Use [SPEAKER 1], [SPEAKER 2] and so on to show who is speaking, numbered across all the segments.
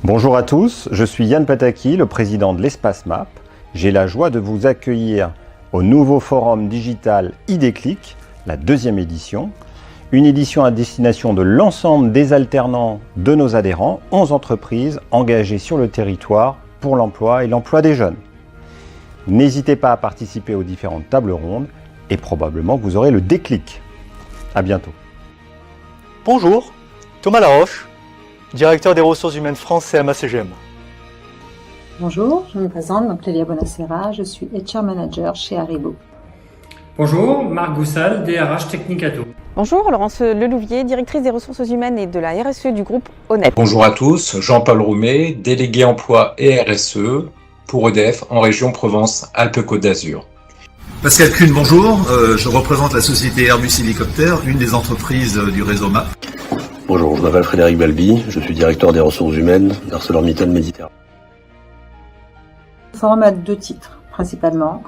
[SPEAKER 1] Bonjour à tous, je suis Yann Pataki, le président de l'Espace MAP. J'ai la joie de vous accueillir au nouveau forum digital iDéclic, la deuxième édition. Une édition à destination de l'ensemble des alternants de nos adhérents, 11 entreprises engagées sur le territoire pour l'emploi et l'emploi des jeunes. N'hésitez pas à participer aux différentes tables rondes et probablement que vous aurez le déclic. À bientôt.
[SPEAKER 2] Bonjour, Thomas Laroche, directeur des ressources humaines France CMA-CGM.
[SPEAKER 3] Bonjour, je me présente, donc Lélia Bonacera, je suis HR Manager chez Haribo.
[SPEAKER 4] Bonjour, Marc Goussal, DRH Technicato.
[SPEAKER 5] Bonjour, Laurence Lelouvier, directrice des ressources humaines et de la RSE du groupe Honnête.
[SPEAKER 6] Bonjour à tous, Jean-Paul Roumet, délégué emploi et RSE pour EDF en région Provence-Alpes-Côte d'Azur.
[SPEAKER 7] Pascal Kuhn, bonjour, je représente la société Airbus Hélicoptère, une des entreprises du réseau MAP.
[SPEAKER 8] Bonjour, je m'appelle Frédéric Balbi, je suis directeur des ressources humaines d'ArcelorMittal Méditerranée.
[SPEAKER 3] Le forum a deux titres, principalement.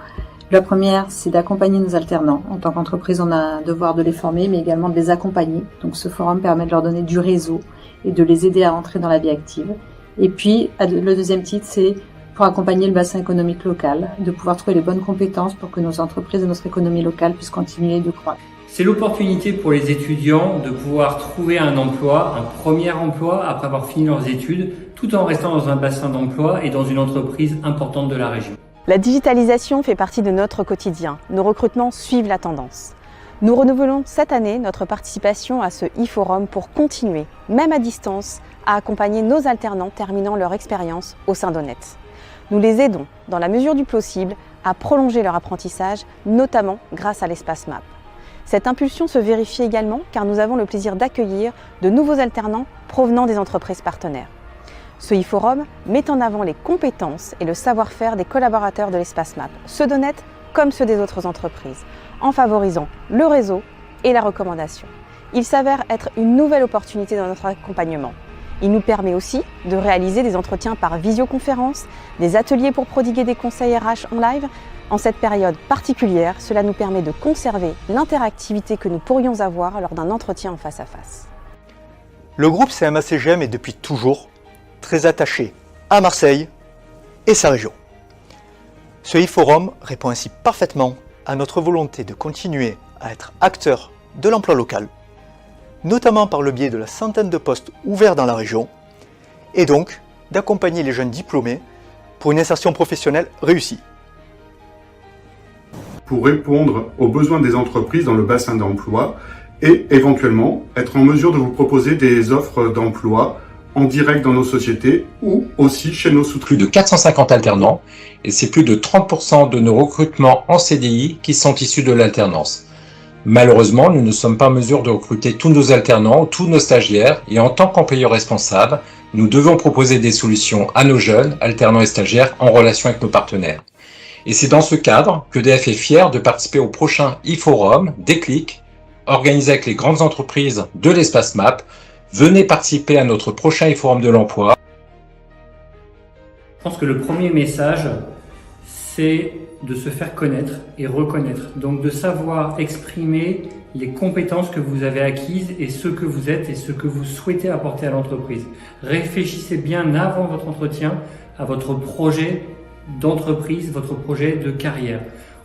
[SPEAKER 3] La première, c'est d'accompagner nos alternants. En tant qu'entreprise, on a un devoir de les former, mais également de les accompagner. Donc ce forum permet de leur donner du réseau et de les aider à entrer dans la vie active. Et puis, le deuxième titre, c'est pour accompagner le bassin économique local, de pouvoir trouver les bonnes compétences pour que nos entreprises et notre économie locale puissent continuer de croître.
[SPEAKER 4] C'est l'opportunité pour les étudiants de pouvoir trouver un emploi, un premier emploi après avoir fini leurs études, tout en restant dans un bassin d'emploi et dans une entreprise importante de la région.
[SPEAKER 5] La digitalisation fait partie de notre quotidien. Nos recrutements suivent la tendance. Nous renouvelons cette année notre participation à ce e-forum pour continuer, même à distance, à accompagner nos alternants terminant leur expérience au sein d'Honnête. Nous les aidons, dans la mesure du possible, à prolonger leur apprentissage, notamment grâce à l'espace MAP. Cette impulsion se vérifie également car nous avons le plaisir d'accueillir de nouveaux alternants provenant des entreprises partenaires. Ce e-forum met en avant les compétences et le savoir-faire des collaborateurs de l'espace MAP, ceux d'Honnête comme ceux des autres entreprises, en favorisant le réseau et la recommandation. Il s'avère être une nouvelle opportunité dans notre accompagnement. Il nous permet aussi de réaliser des entretiens par visioconférence, des ateliers pour prodiguer des conseils RH en live. En cette période particulière, cela nous permet de conserver l'interactivité que nous pourrions avoir lors d'un entretien en face à face.
[SPEAKER 2] Le groupe CMA-CGM est depuis toujours très attaché à Marseille et sa région. Ce e-forum répond ainsi parfaitement à notre volonté de continuer à être acteur de l'emploi local, notamment par le biais de la centaine de postes ouverts dans la région, et donc d'accompagner les jeunes diplômés pour une insertion professionnelle réussie.
[SPEAKER 9] Pour répondre aux besoins des entreprises dans le bassin d'emploi et éventuellement être en mesure de vous proposer des offres d'emploi en direct dans nos sociétés ou aussi chez nos sous-traitants.
[SPEAKER 6] Plus de 450 alternants et c'est plus de 30% de nos recrutements en CDI qui sont issus de l'alternance. Malheureusement, nous ne sommes pas en mesure de recruter tous nos alternants, tous nos stagiaires et en tant qu'employeurs responsables, nous devons proposer des solutions à nos jeunes, alternants et stagiaires en relation avec nos partenaires. Et c'est dans ce cadre qu'EDF est fier de participer au prochain e-forum Déclic, organisé avec les grandes entreprises de l'espace MAP. Venez participer à notre prochain e-forum de l'emploi.
[SPEAKER 4] Je pense que le premier message, c'est de se faire connaître et reconnaître. Donc de savoir exprimer les compétences que vous avez acquises et ce que vous êtes et ce que vous souhaitez apporter à l'entreprise. Réfléchissez bien avant votre entretien à votre projet d'entreprise, votre projet de carrière.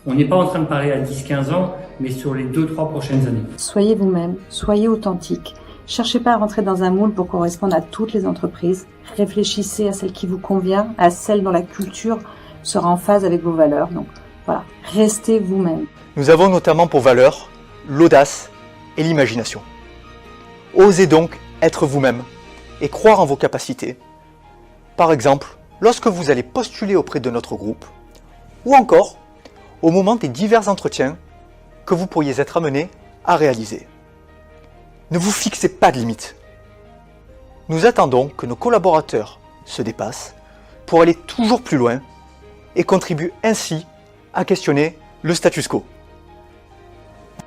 [SPEAKER 4] On n'est pas en train de parler à 10-15 ans, mais sur les 2-3 prochaines années.
[SPEAKER 3] Soyez vous-même, soyez authentique. Cherchez pas à rentrer dans un moule pour correspondre à toutes les entreprises. Réfléchissez à celle qui vous convient, à celle dont la culture sera en phase avec vos valeurs. Donc voilà, restez vous-même.
[SPEAKER 2] Nous avons notamment pour valeur l'audace et l'imagination. Osez donc être vous-même et croire en vos capacités. Par exemple, lorsque vous allez postuler auprès de notre groupe, ou encore au moment des divers entretiens que vous pourriez être amené à réaliser. Ne vous fixez pas de limites. Nous attendons que nos collaborateurs se dépassent pour aller toujours plus loin et contribuent ainsi à questionner le status quo.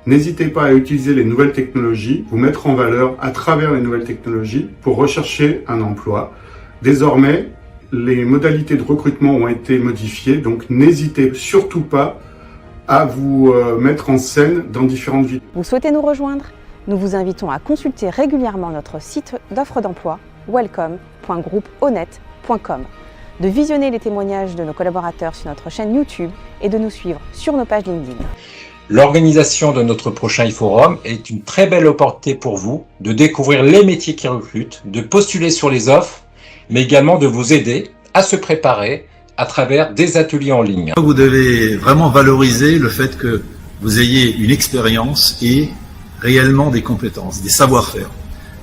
[SPEAKER 9] N'hésitez pas à utiliser les nouvelles technologies, vous mettre en valeur à travers les nouvelles technologies pour rechercher un emploi. Désormais, les modalités de recrutement ont été modifiées, donc n'hésitez surtout pas à vous mettre en scène dans différentes vidéos.
[SPEAKER 5] Vous souhaitez nous rejoindre ? Nous vous invitons à consulter régulièrement notre site d'offres d'emploi welcome.edf. www.groupehonnête.com, de visionner les témoignages de nos collaborateurs sur notre chaîne YouTube et de nous suivre sur nos pages LinkedIn.
[SPEAKER 6] L'organisation de notre prochain e-forum est une très belle opportunité pour vous de découvrir les métiers qui recrutent, de postuler sur les offres, mais également de vous aider à se préparer à travers des ateliers en ligne.
[SPEAKER 7] Vous devez vraiment valoriser le fait que vous ayez une expérience et réellement des compétences, des savoir-faire.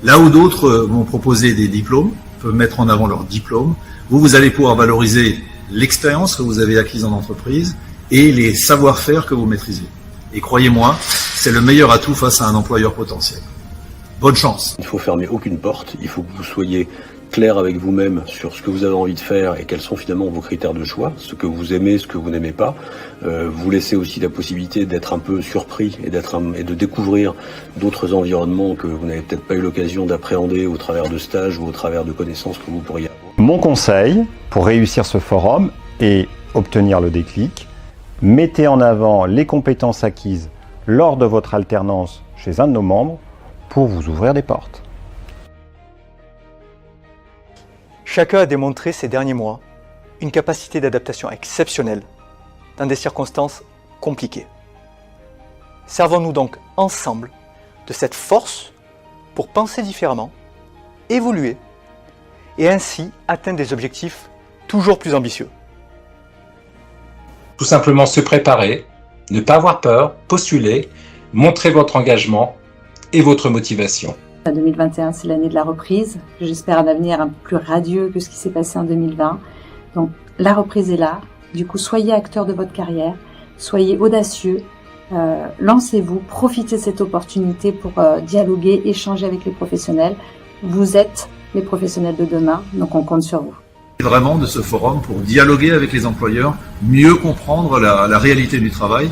[SPEAKER 7] Là où d'autres vont proposer des diplômes, peuvent mettre en avant leurs diplômes, vous allez pouvoir valoriser l'expérience que vous avez acquise en entreprise et les savoir-faire que vous maîtrisez. Et croyez-moi, c'est le meilleur atout face à un employeur potentiel. Bonne chance.
[SPEAKER 8] Il ne faut fermer aucune porte, il faut que vous soyez clair avec vous-même sur ce que vous avez envie de faire et quels sont finalement vos critères de choix, ce que vous aimez, ce que vous n'aimez pas. Vous laissez aussi la possibilité d'être un peu surpris et de découvrir d'autres environnements que vous n'avez peut-être pas eu l'occasion d'appréhender au travers de stages ou au travers de connaissances que vous pourriez avoir.
[SPEAKER 1] Mon conseil pour réussir ce forum et obtenir le déclic, mettez en avant les compétences acquises lors de votre alternance chez un de nos membres pour vous ouvrir des portes.
[SPEAKER 2] Chacun a démontré ces derniers mois une capacité d'adaptation exceptionnelle dans des circonstances compliquées. Servons-nous donc ensemble de cette force pour penser différemment, évoluer et ainsi atteindre des objectifs toujours plus ambitieux.
[SPEAKER 6] Tout simplement se préparer, ne pas avoir peur, postuler, montrer votre engagement et votre motivation.
[SPEAKER 3] 2021, c'est l'année de la reprise. J'espère un avenir un peu plus radieux que ce qui s'est passé en 2020. Donc, la reprise est là. Du coup, soyez acteurs de votre carrière, soyez audacieux, lancez-vous, profitez de cette opportunité pour dialoguer, échanger avec les professionnels. Vous êtes les professionnels de demain, donc on compte sur vous.
[SPEAKER 7] Vraiment de ce forum pour dialoguer avec les employeurs, mieux comprendre la réalité du travail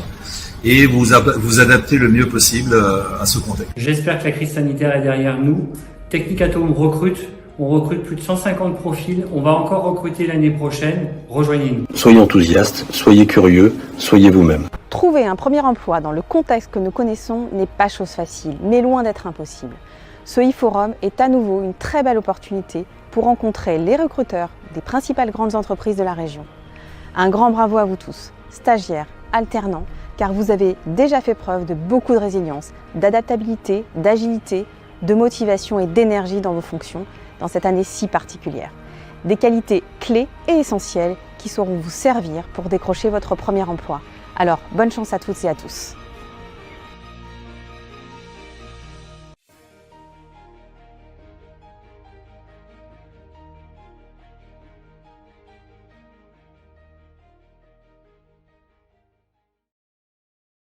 [SPEAKER 7] et vous adapter le mieux possible à ce contexte.
[SPEAKER 4] J'espère que la crise sanitaire est derrière nous. Technicatom recrute. On recrute plus de 150 profils. On va encore recruter l'année prochaine. Rejoignez-nous.
[SPEAKER 8] Soyez enthousiastes, soyez curieux, soyez vous-même.
[SPEAKER 5] Trouver un premier emploi dans le contexte que nous connaissons n'est pas chose facile, mais loin d'être impossible. Ce e-forum est à nouveau une très belle opportunité pour rencontrer les recruteurs des principales grandes entreprises de la région. Un grand bravo à vous tous, stagiaires, alternants, car vous avez déjà fait preuve de beaucoup de résilience, d'adaptabilité, d'agilité, de motivation et d'énergie dans vos fonctions dans cette année si particulière. Des qualités clés et essentielles qui sauront vous servir pour décrocher votre premier emploi. Alors, bonne chance à toutes et à tous.